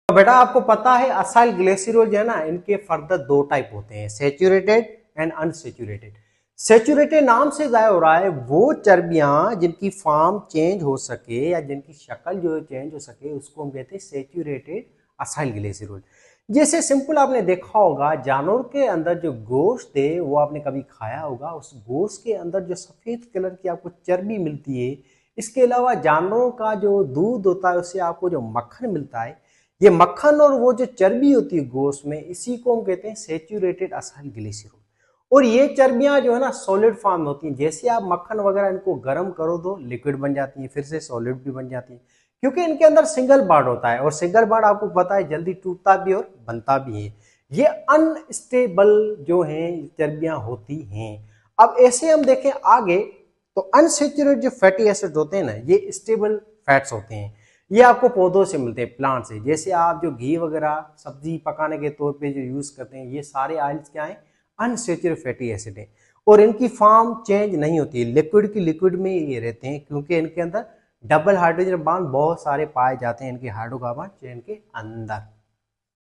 तो बेटा आपको पता है असाइल ग्लिसरॉल जो है ना, इनके फर्दर दो टाइप होते हैं, सैचुरेटेड एंड अनसैचुरेटेड। सैचुरेटेड नाम से जाहिर हो रहा है वो चर्बियां जिनकी फॉर्म चेंज हो सके या जिनकी शक्ल जो चेंज हो सके, उसको हम कहते हैं सैचुरेटेड असाइल ग्लिसरॉल। जैसे सिंपल आपने देखा होगा जानवर के अंदर जो गोश्त है वो आपने कभी खाया होगा, उस गोश्त के अंदर जो सफेद कलर की आपको चर्बी मिलती है, इसके अलावा जानवरों का जो दूध होता है उससे आपको जो मक्खन मिलता है, ये मक्खन और वो जो चर्बी होती है गोश्त में, इसी को हम कहते हैं सैचुरेटेड असाइल ग्लिसरॉल। और ये चर्बियां जो है ना सॉलिड फॉर्म में होती हैं, जैसे आप मक्खन वगैरह इनको गर्म करो तो लिक्विड बन जाती है, फिर से सॉलिड भी बन जाती है, क्योंकि इनके अंदर सिंगल बॉन्ड होता है और सिंगल बॉन्ड आपको पता है जल्दी टूटता भी और बनता भी है। ये अनस्टेबल जो है चर्बियां होती हैं। अब ऐसे हम देखें आगे तो अनसैचुरेटेड जो फैटी एसिड होते हैं ना, ये स्टेबल फैट्स होते हैं। ये आपको पौधों से मिलते हैं, प्लांट से। जैसे आप जो घी वगैरह सब्जी पकाने के तौर पे जो यूज करते हैं, ये सारे ऑयल्स क्या हैं, अनसैचुरेटेड फैटी एसिड है। और इनकी फॉर्म चेंज नहीं होती है, लिक्विड की लिक्विड में ये रहते हैं, क्योंकि इनके अंदर डबल हाइड्रोजन बॉन्ड बहुत सारे पाए जाते हैं इनके हाइड्रोकार्बन चेन के अंदर।